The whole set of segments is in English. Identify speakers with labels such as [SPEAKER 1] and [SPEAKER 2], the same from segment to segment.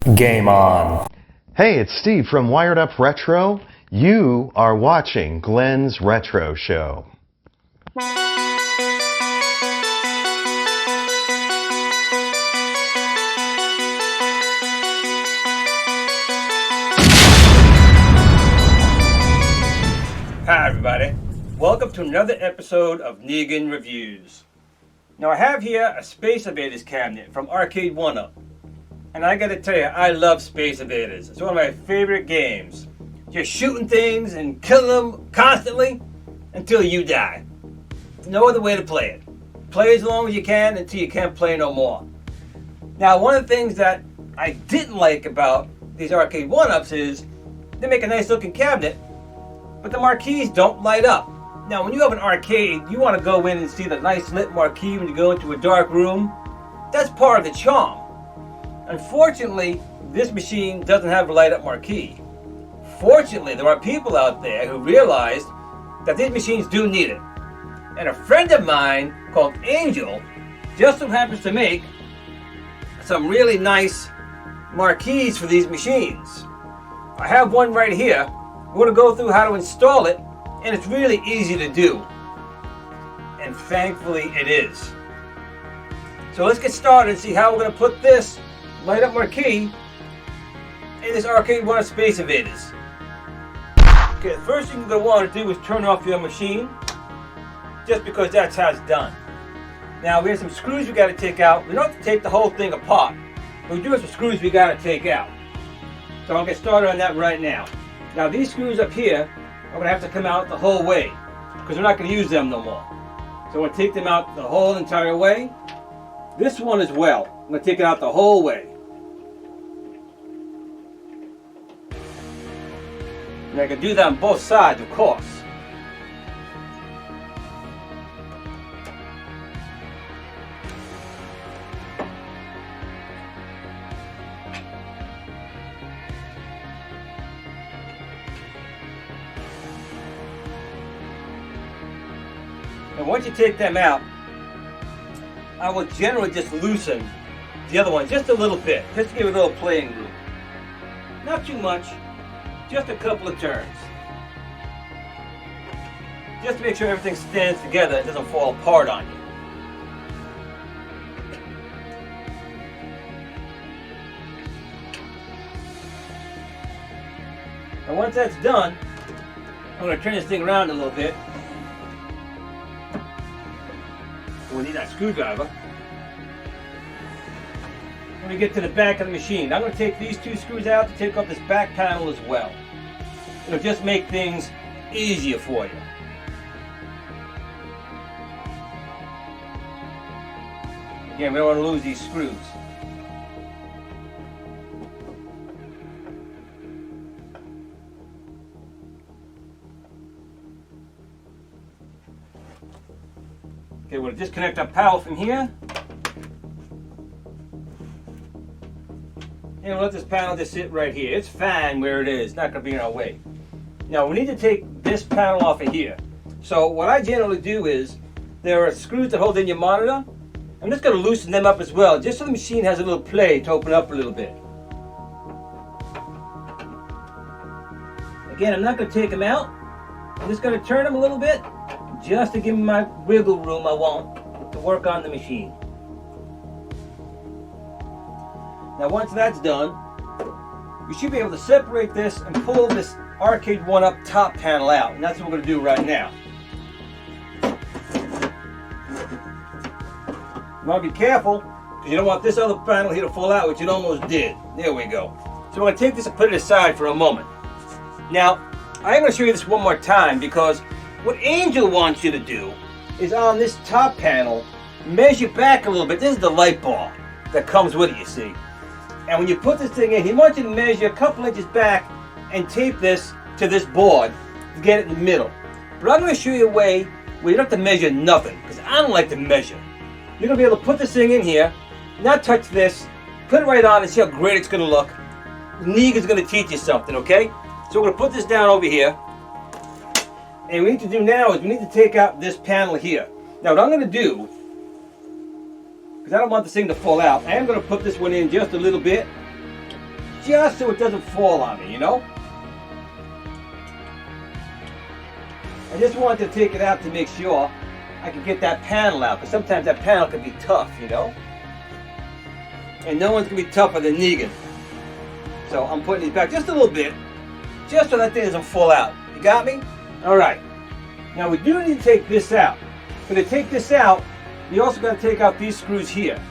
[SPEAKER 1] Game on.
[SPEAKER 2] Hey, it's Steve from Wired Up Retro. You are watching Glen's Retro Show.
[SPEAKER 3] Hi everybody, welcome to another episode of Negan Reviews. Now I have here a Space Invaders cabinet from Arcade1UP. And I gotta tell you, I love Space Invaders. It's one of my favorite games. Just shooting things and killing them constantly until you die. No other way to play it. Play as long as you can until you can't play no more. Now, one of the things that I didn't like about these Arcade1UPs is they make a nice looking cabinet, but the marquees don't light up. Now, when you have an arcade, you want to go in and see the nice lit marquee when you go into a dark room. That's part of the charm. Unfortunately, this machine doesn't have a light up marquee. Fortunately, there are people out there who realized that these machines do need it. And a friend of mine called Angel just so happens to make some really nice marquees for these machines. I have one right here. We're going to go through how to install it, and it's really easy to do. And thankfully it is. So let's get started and see how we're going to put this light up marquee in this Arcade1UP Space Invaders. Okay, the first thing you're going to want to do is turn off your machine, just because that's how it's done. Now we have some screws we got to take out. We don't have to take the whole thing apart, but we do have some screws we got to take out. So I'll get started on that right now. Now these screws up here are going to have to come out the whole way, because we're not going to use them no more. So I'm going to take them out the whole entire way. This one as well. I'm going to take it out the whole way. And I can do that on both sides, of course. And once you take them out, I will generally just loosen the other one just a little bit, just to give it a little playing room. Not too much, just a couple of turns. Just to make sure everything stands together and doesn't fall apart on you. And once that's done, I'm going to turn this thing around a little bit. We need that screwdriver. When we get to the back of the machine, I'm going to take these two screws out to take off this back panel as well. It'll just make things easier for you. Again, we don't want to lose these screws. Okay, we'll disconnect our power from here. And we'll let this panel just sit right here. It's fine where it is, not going to be in our way. Now we need to take this panel off of here. So what I generally do is, there are screws that hold in your monitor. I'm just going to loosen them up as well, just so the machine has a little play to open up a little bit. Again, I'm not going to take them out. I'm just going to turn them a little bit, just to give me my wiggle room I want to work on the machine. Now once that's done, you should be able to separate this and pull this Arcade1UP top panel out, and that's what we're going to do right now. You want to be careful, because you don't want this other panel here to fall out, which it almost did. There we go. So I'm going to take this and put it aside for a moment. Now, I'm going to show you this one more time, because what Angel wants you to do is on this top panel, measure back a little bit. This is the light bar that comes with it, you see. And when you put this thing in, he wants you to measure a couple inches back and tape this to this board to get it in the middle. But I'm going to show you a way where you don't have to measure nothing, because I don't like to measure. You're going to be able to put this thing in here, not touch this, put it right on and see how great it's going to look. Negan's going to teach you something, okay? So we're going to put this down over here. And what we need to do now is we need to take out this panel here. Now what I'm going to do, because I don't want this thing to fall out, I am going to put this one in just a little bit. just so it doesn't fall on me, you know? I just wanted to take it out to make sure I could get that panel out, because sometimes that panel can be tough, you know? And no one's going to be tougher than Negan. So I'm putting these back just a little bit, just so that thing doesn't fall out. You got me? Alright. Now we do need to take this out. But to take this out, you also got to take out these screws here.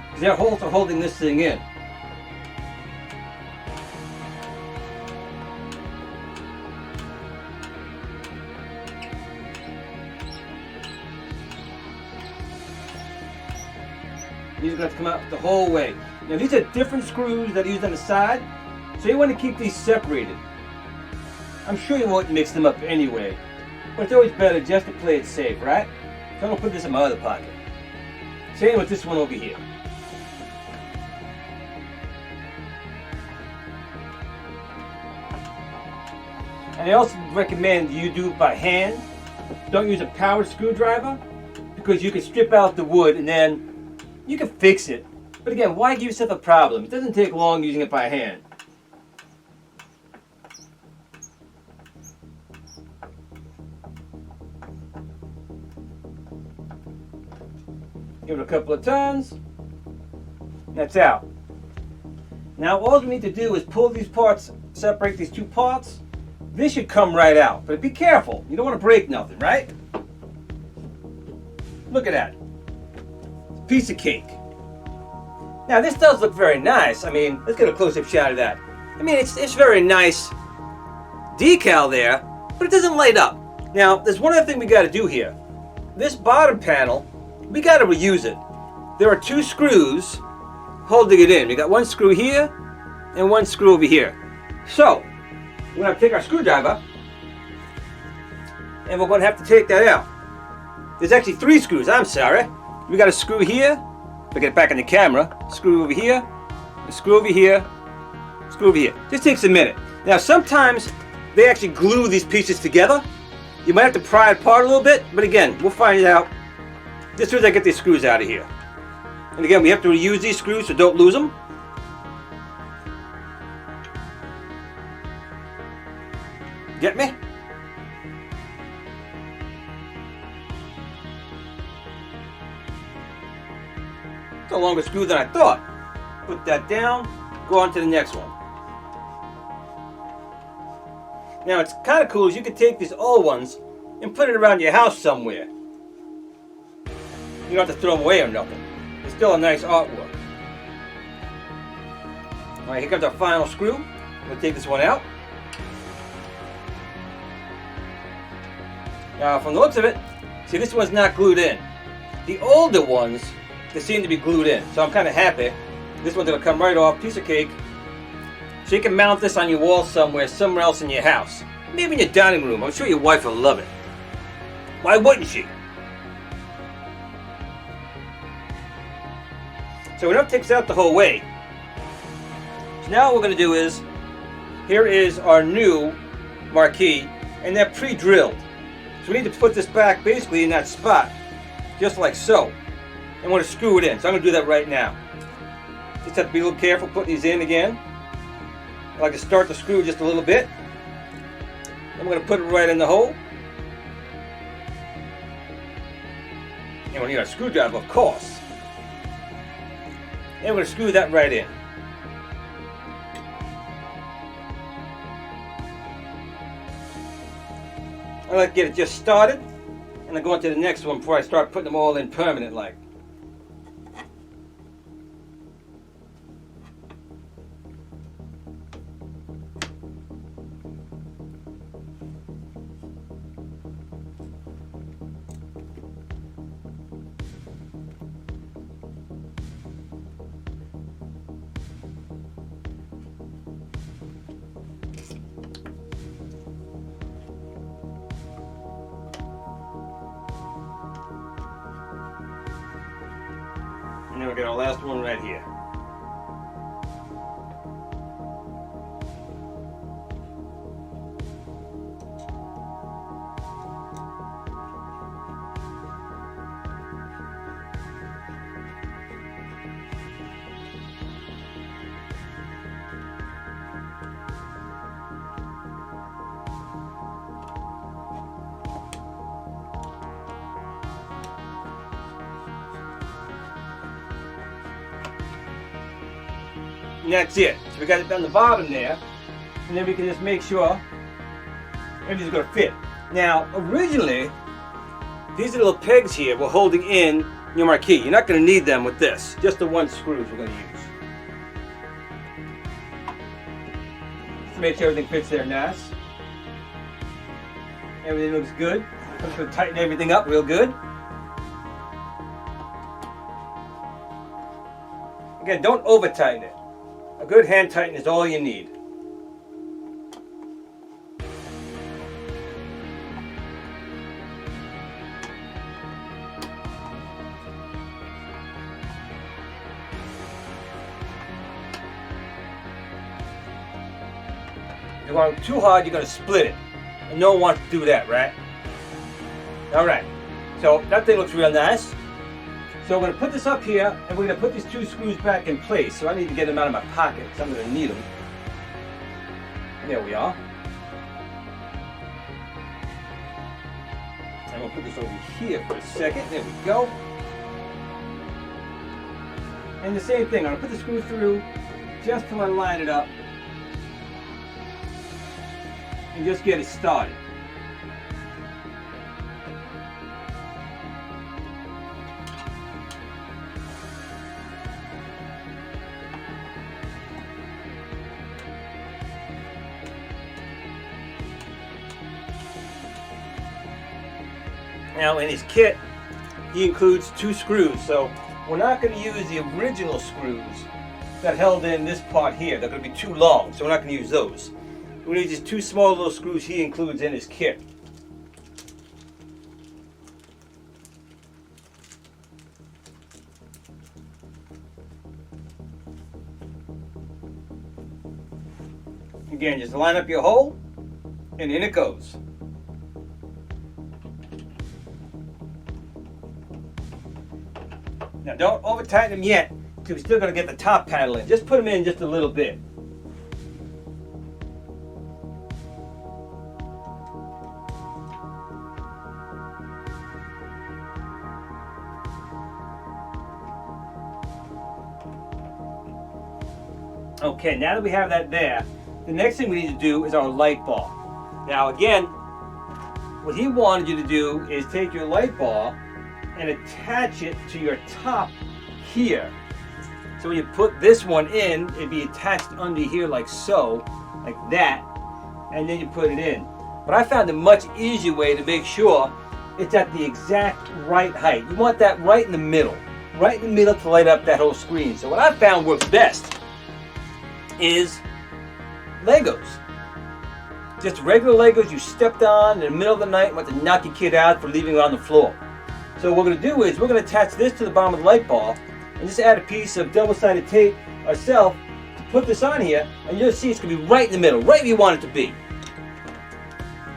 [SPEAKER 3] Because they're also holding this thing in. These are going to come out the whole way. Now these are different screws that are used on the side, so you want to keep these separated. I'm sure you won't mix them up anyway, but it's always better just to play it safe, right? So I'm going to put this in my other pocket. Same with this one over here. And I also recommend you do it by hand. Don't use a powered screwdriver, because you can strip out the wood and then you can fix it. But again, why give yourself a problem? It doesn't take long using it by hand. Give it a couple of turns. That's out. Now all we need to do is pull these parts, separate these two parts. This should come right out. But be careful. You don't want to break nothing, right? Look at that. Piece of cake. Now this does look very nice. I mean, let's get a close-up shot of that. I mean, it's very nice decal there, but it doesn't light up. Now, there's one other thing we got to do here. This bottom panel, we got to reuse it. There are two screws holding it in. We got one screw here and one screw over here. So, we're going to take our screwdriver and we're going to have to take that out. There's actually three screws. I'm sorry. We got a screw here. If I get it back in the camera. Screw over here. A screw over here. Screw over here. Just takes a minute. Now sometimes they actually glue these pieces together. You might have to pry it apart a little bit, but again, we'll find it out as soon as I get these screws out of here. And again, we have to reuse these screws, so don't lose them. Get me? It's a longer screw than I thought. Put that down, go on to the next one. Now it's kind of cool is you can take these old ones and put it around your house somewhere. You don't have to throw them away or nothing. It's still a nice artwork. Alright, here comes our final screw. We'll take this one out. Now from the looks of it, see this one's not glued in. The older ones, they seem to be glued in. So I'm kind of happy. This one's going to come right off, piece of cake. So you can mount this on your wall somewhere else in your house. Maybe in your dining room. I'm sure your wife will love it. Why wouldn't she? So enough takes out the whole way. So now what we're going to do is, here is our new marquee, and they're pre-drilled. So we need to put this back basically in that spot, just like so. And we're going to screw it in. So I'm going to do that right now. Just have to be a little careful putting these in again. I like to start the screw just a little bit. Then we're going to put it right in the hole. And we'll need our screwdriver, of course. And we're going to screw that right in. I like to get it just started, and then go on to the next one before I start putting them all in permanent like. And then we'll get our last one right here. And that's it. So we got it on the bottom there. And then we can just make sure everything's going to fit. Now, originally, these little pegs here were holding in your marquee. You're not going to need them with this. Just the one screws we're going to use. Just to make sure everything fits there nice. Everything looks good. I'm just going to tighten everything up real good. Again, don't over tighten it. A good hand tighten is all you need. If you want it too hard, you're going to split it. And no one wants to do that, right? Alright, so that thing looks real nice. So we're going to put this up here, and we're going to put these two screws back in place. So I need to get them out of my pocket, because I'm going to need them. There we are. And we'll put this over here for a second. There we go. And the same thing, I'm going to put the screws through just till I line it up. And just get it started. Now in his kit, he includes two screws, so we're not going to use the original screws that held in this part here. They're going to be too long, so we're not going to use those. We're going to use these two small little screws he includes in his kit. Again, just line up your hole, and in it goes. Now don't over tighten them yet, because we're still going to get the top panel in. Just put them in just a little bit. Okay, now that we have that there, the next thing we need to do is our light bar. Now again, what he wanted you to do is take your light bar and attach it to your top here. So when you put this one in, it'd be attached under here like so, like that, and then you put it in. But I found a much easier way to make sure it's at the exact right height. You want that right in the middle to light up that whole screen. So what I found works best is Legos. Just regular Legos you stepped on in the middle of the night and want to knock your kid out for leaving it on the floor. So what we're going to do is we're going to attach this to the bottom of the light bar and just add a piece of double-sided tape ourselves to put this on here, and you'll see it's going to be right in the middle, right where you want it to be.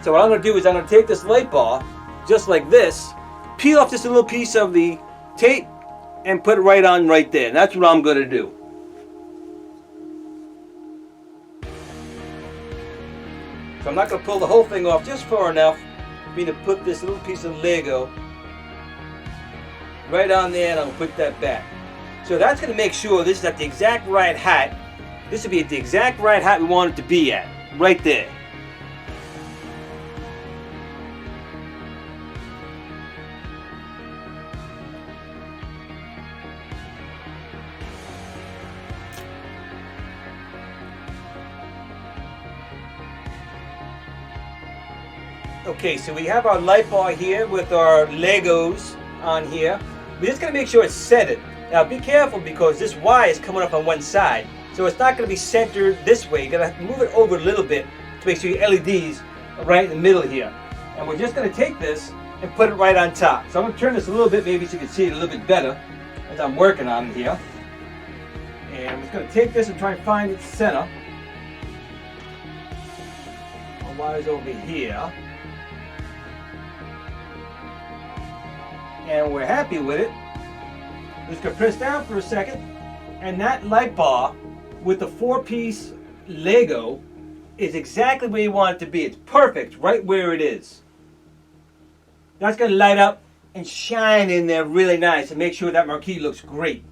[SPEAKER 3] So what I'm going to do is I'm going to take this light bar, just like this, peel off just a little piece of the tape, and put it right on right there. And that's what I'm going to do. So I'm not going to pull the whole thing off, just far enough for me to put this little piece of Lego right on there, and I'll put that back. So that's going to make sure this is at the exact right height. This will be at the exact right height we want it to be at, right there. Okay, so we have our light bar here with our Legos on here. We're just going to make sure it's centered. Now be careful, because this Y is coming up on one side, so it's not going to be centered this way. You're going to move it over a little bit to make sure your LEDs are right in the middle here. And we're just going to take this and put it right on top. So I'm going to turn this a little bit, maybe so you can see it a little bit better as I'm working on it here. And I'm just going to take this and try and find its center. My Y's over here. And we're happy with it. Just gonna press down for a second, and that light bar with the 4-piece Lego is exactly where you want it to be. It's perfect right where it is. That's gonna light up and shine in there really nice and make sure that marquee looks great.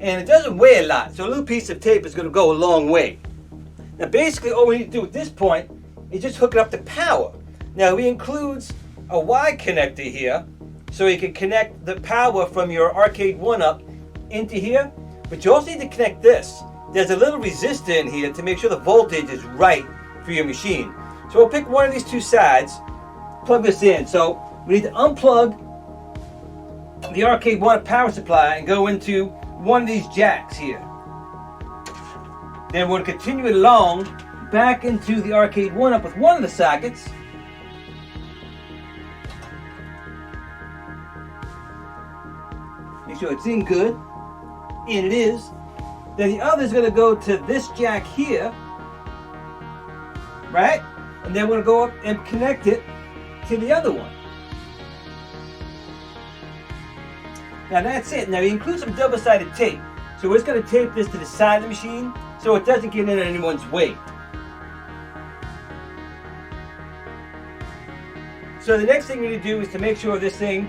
[SPEAKER 3] and it doesn't weigh a lot, so a little piece of tape is going to go a long way. Now basically all we need to do at this point is just hook it up to power. Now he includes a Y connector here, so you can connect the power from your Arcade1UP into here, but you also need to connect this. There's a little resistor in here to make sure the voltage is right for your machine. So we'll pick one of these two sides, plug this in. So we need to unplug the Arcade1UP power supply and go into one of these jacks here. Then we'll continue it along back into the Arcade1UP with one of the sockets. Make sure it's in good, and it is. Then the other is going to go to this jack here, right? And then we're going to go up and connect it to the other one. Now that's it. Now he includes some double-sided tape. So we're just going to tape this to the side of the machine so it doesn't get in anyone's way. So the next thing we need to do is to make sure this thing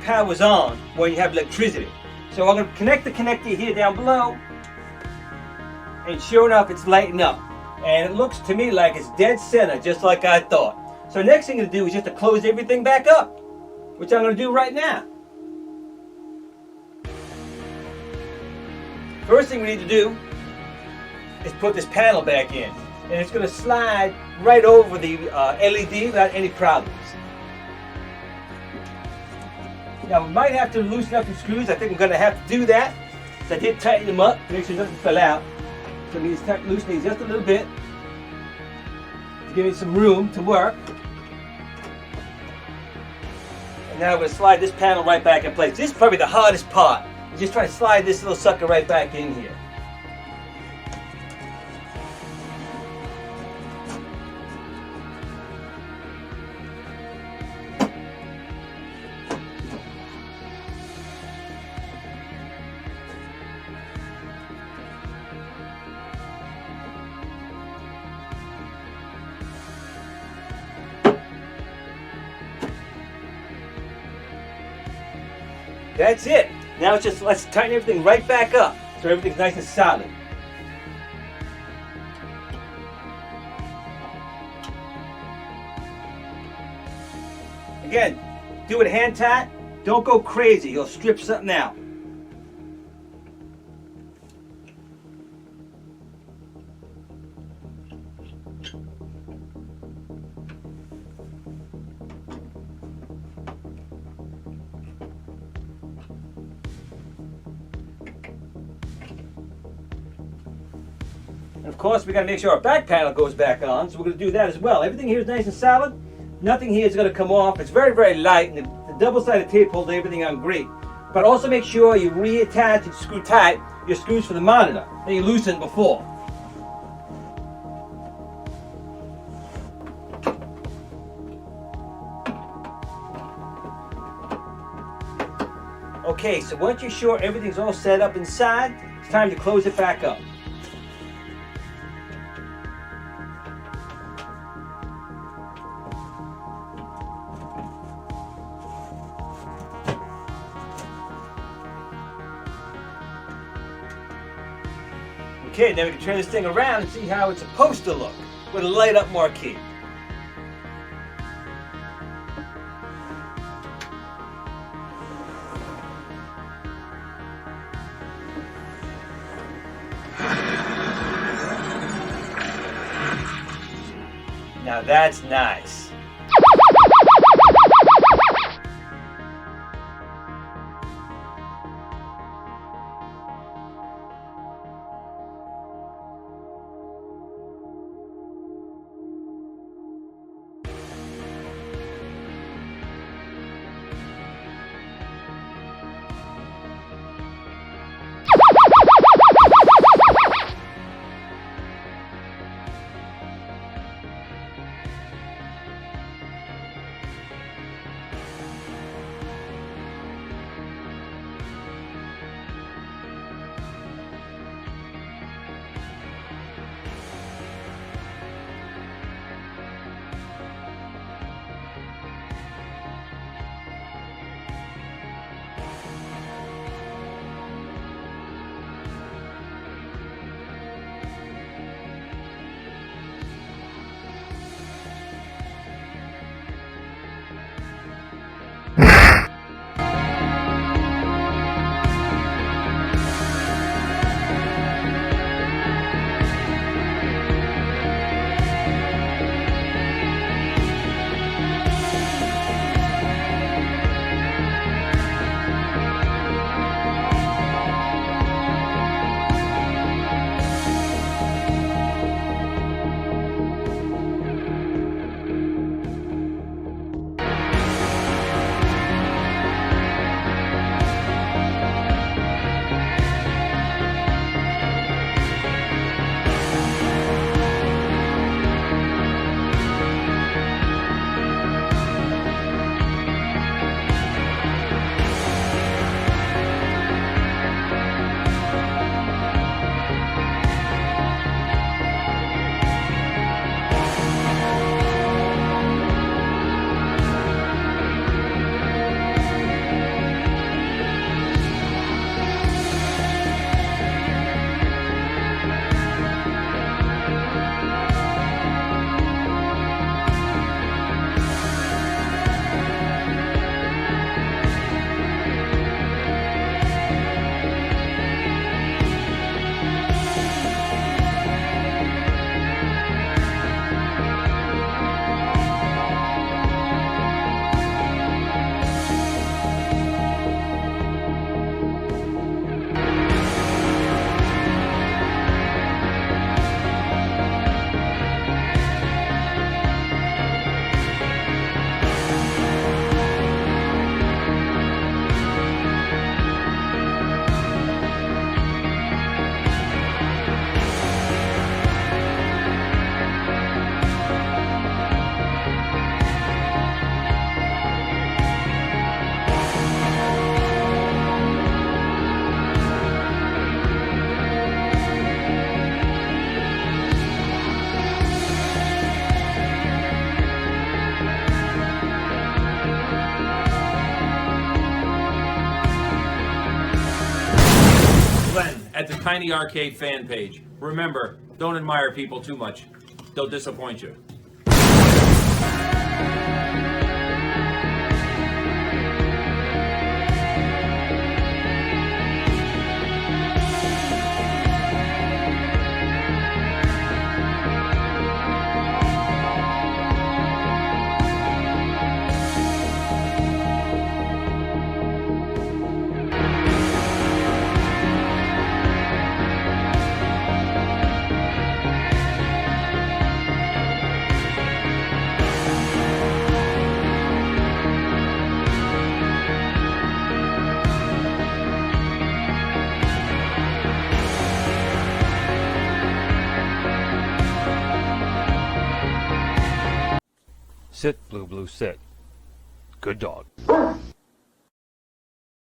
[SPEAKER 3] powers on when you have electricity. So I'm going to connect the connector here down below, and sure enough it's lighting up. And it looks to me like it's dead center, just like I thought. So next thing to do is just to close everything back up, which I'm going to do right now. First thing we need to do is put this panel back in. And it's going to slide right over the LED without any problems. Now we might have to loosen up some screws. I think I'm going to have to do that. So I did tighten them up to make sure nothing fell out. So I need to loosen these just a little bit to give me some room to work. And now I'm going to slide this panel right back in place. This is probably the hardest part. Just try to slide this little sucker right back in here. That's it. Now it's just, let's tighten everything right back up so everything's nice and solid. Again, do it hand tight. Don't go crazy. You'll strip something out. Of course, we got to make sure our back panel goes back on, so we're going to do that as well. Everything here is nice and solid. Nothing here is going to come off. It's very, very light, and the double-sided tape holds everything on great. But also make sure you reattach and screw tight your screws for the monitor that you loosened before. Okay, so once you're sure everything's all set up inside, it's time to close it back up. Okay, then we can turn this thing around and see how it's supposed to look with a light up marquee. Now that's nice.
[SPEAKER 1] at the Tiny Arcade fan page. Remember, don't admire people too much. They'll disappoint you.
[SPEAKER 3] Sit, Blue Blue, sit. Good dog.